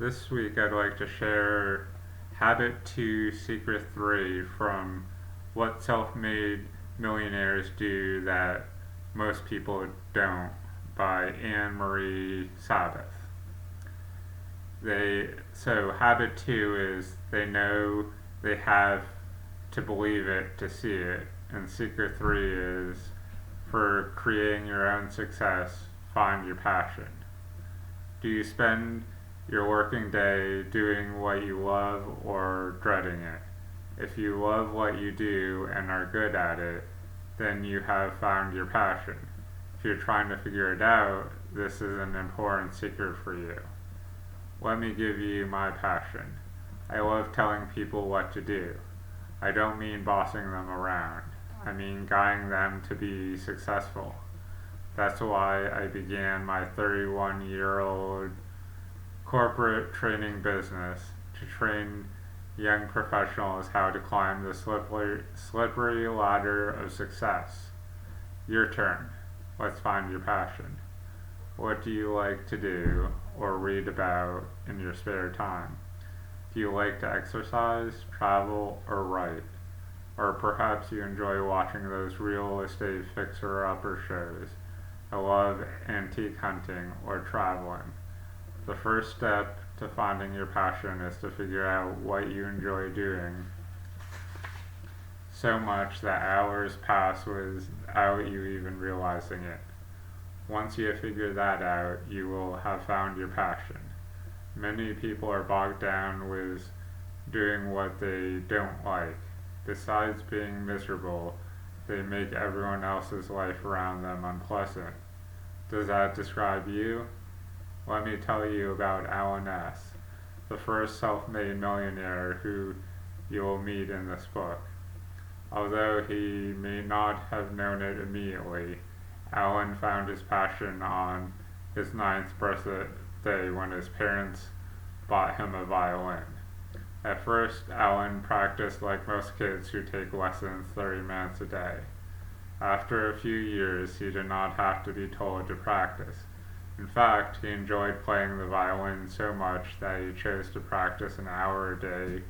This week I'd like to share Habit 2, Secret 3 from What Self-Made Millionaires Do That Most People Don't by Ann Marie Sabath. Habit 2 is they know they have to believe it to see it, and Secret 3 is for creating your own success, find your passion. Do you spend your working day doing what you love or dreading it? If you love what you do and are good at it, then you have found your passion. If you're trying to figure it out, this is an important secret for you. Let me give you my passion. I love telling people what to do. I don't mean bossing them around. I mean guiding them to be successful. That's why I began my 31-year-old corporate training business to train young professionals how to climb the slippery ladder of success. Your turn. Let's find your passion. What do you like to do or read about in your spare time? Do you like to exercise, travel, or write? Or perhaps you enjoy watching those real estate fixer-upper shows. I love antique hunting or traveling. The first step to finding your passion is to figure out what you enjoy doing so much that hours pass without you even realizing it. Once you have figured that out, you will have found your passion. Many people are bogged down with doing what they don't like. Besides being miserable, they make everyone else's life around them unpleasant. Does that describe you? Let me tell you about Alan S., the first self-made millionaire who you will meet in this book. Although he may not have known it immediately, Alan found his passion on his 9th birthday when his parents bought him a violin. At first, Alan practiced like most kids who take lessons 30 minutes a day. After a few years, he did not have to be told to practice. In fact, he enjoyed playing the violin so much that he chose to practice an hour a day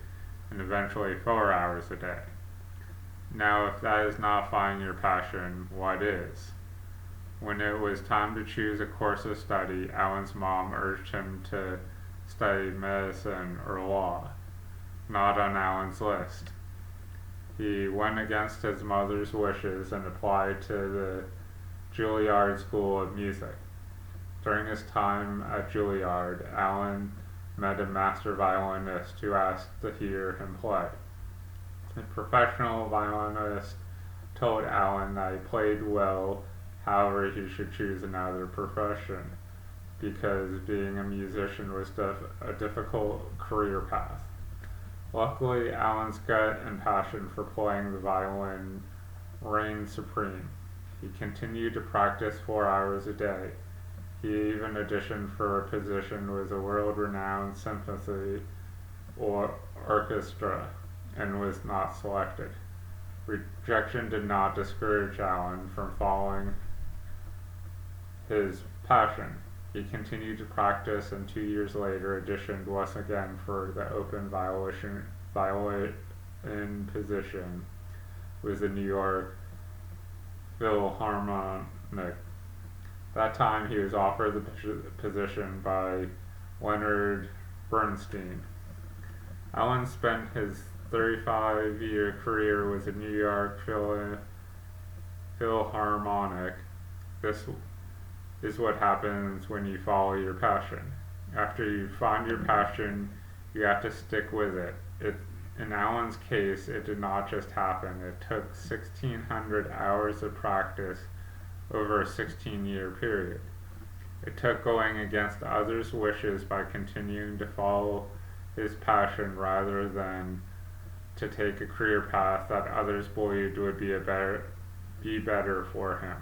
and eventually 4 hours a day. Now, if that is not finding your passion, what is? When it was time to choose a course of study, Alan's mom urged him to study medicine or law. Not on Alan's list. He went against his mother's wishes and applied to the Juilliard School of Music. During his time at Juilliard, Alan met a master violinist who asked to hear him play. The professional violinist told Alan that he played well, however he should choose another profession, because being a musician was a difficult career path. Luckily, Alan's gut and passion for playing the violin reigned supreme. He continued to practice 4 hours a day. He even auditioned for a position with a world-renowned symphony or orchestra and was not selected. Rejection did not discourage Alan from following his passion. He continued to practice and 2 years later auditioned once again for the open violin position with the New York Philharmonic. That time he was offered the position by Leonard Bernstein. Alan spent his 35-year career with the New York Philharmonic. This is what happens when you follow your passion. After you find your passion, you have to stick with it. In Alan's case, it did not just happen. It took 1,600 hours of practice over a 16-year period. It took going against others' wishes by continuing to follow his passion rather than to take a career path that others believed would be better for him.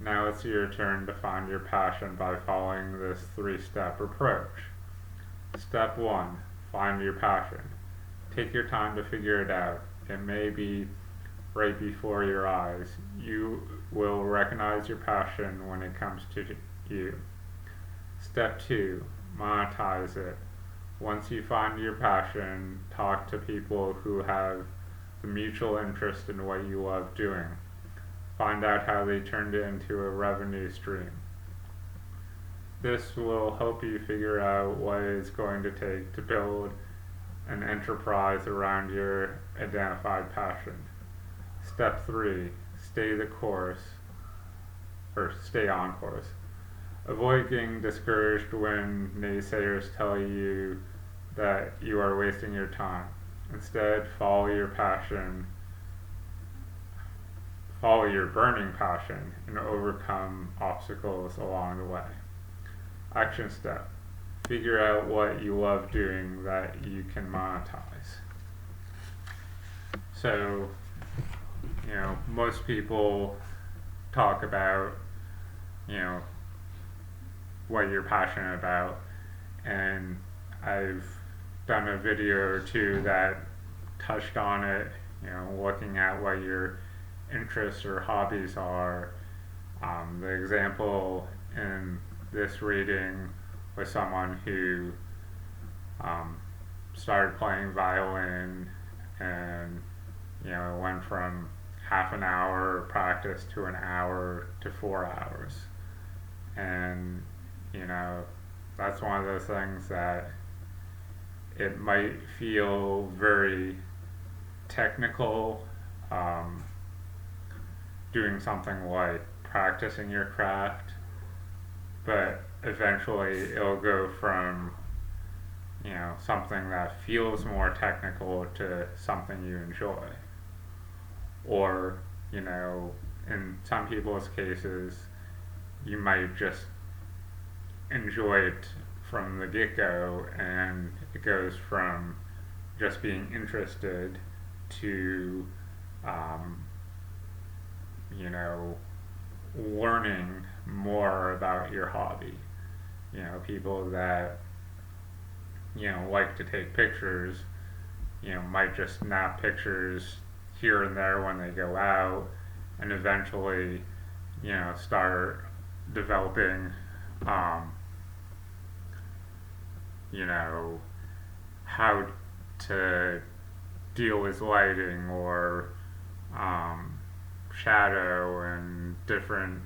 Now it's your turn to find your passion by following this 3-step approach. Step 1. Find your passion. Take your time to figure it out. It may be right before your eyes. You will recognize your passion when it comes to you. Step 2. monetize it. Once you find your passion, talk to people who have the mutual interest in what you love doing. Find out how they turned it into a revenue stream. This will help you figure out what it's going to take to build an enterprise around your identified passion. Step 3, stay the course, or stay on course. Avoid getting discouraged when naysayers tell you that you are wasting your time. Instead, follow your passion, follow your burning passion, and overcome obstacles along the way. Action step. Figure out what you love doing that you can monetize. So, most people talk about, what you're passionate about, and I've done a video or two that touched on it, looking at what your interests or hobbies are. The example in this reading was someone who started playing violin and went from half an hour practice to an hour to 4 hours, and that's one of those things that it might feel very technical, doing something like practicing your craft, but eventually it'll go from something that feels more technical to something you enjoy. Or in some people's cases, you might just enjoy it from the get-go, and it goes from just being interested to learning more about your hobby. People that like to take pictures, might just snap pictures here and there when they go out, and eventually start developing how to deal with lighting, or shadow, and different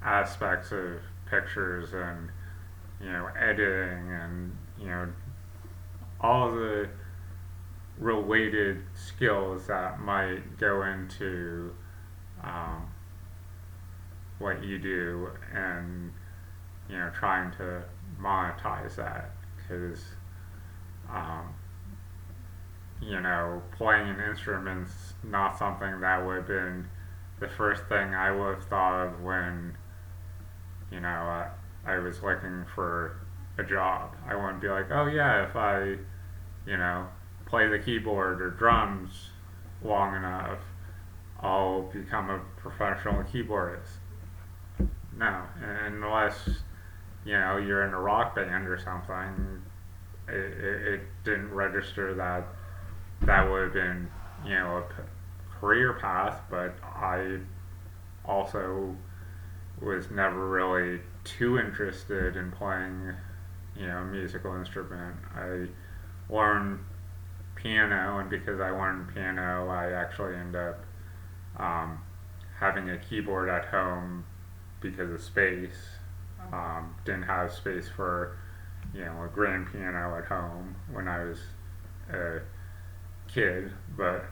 aspects of pictures, and editing, and all the related skills that might go into what you do, and trying to monetize that, because playing an instrument's not something that would have been the first thing I would have thought of when I was looking for a job. I wouldn't be like, oh yeah, if I play the keyboard or drums long enough, I'll become a professional keyboardist. No, unless you're in a rock band or something, it didn't register that would have been a career path. But I also was never really too interested in playing a musical instrument. I learned piano, and because I learned piano, I actually ended up having a keyboard at home because of space. Didn't have space for a grand piano at home when I was a kid, but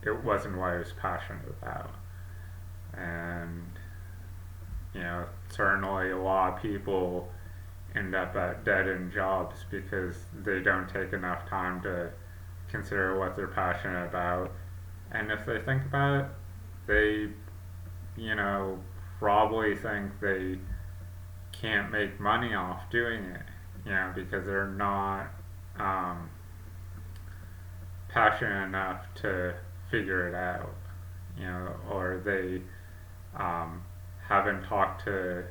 it wasn't what I was passionate about. And certainly a lot of people end up at dead-end jobs because they don't take enough time to consider what they're passionate about. And if they think about it, they probably think they can't make money off doing it, because they're not passionate enough to figure it out, or they haven't talked to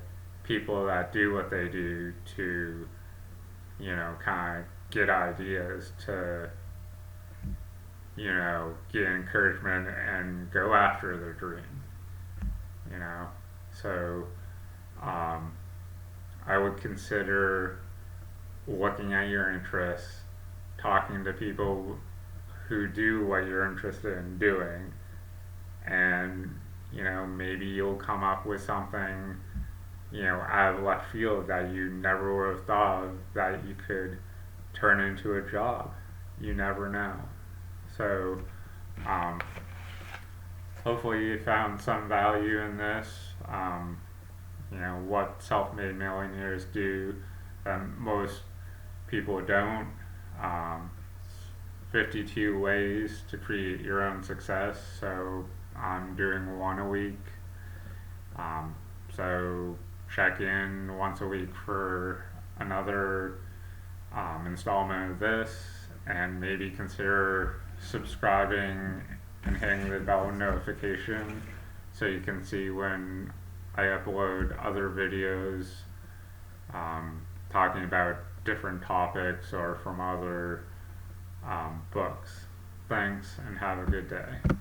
people that do what they do to, kind of get ideas to, get encouragement and go after their dream, So, I would consider looking at your interests, talking to people who do what you're interested in doing, and maybe you'll come up with something out of left field that you never would have thought of that you could turn into a job. You never know. So um, hopefully you found some value in this. What self-made millionaires do that most people don't. 52 ways to create your own success. So I'm doing one a week. So check in once a week for another installment of this, and maybe consider subscribing and hitting the bell notification so you can see when I upload other videos talking about different topics or from other books. Thanks, and have a good day.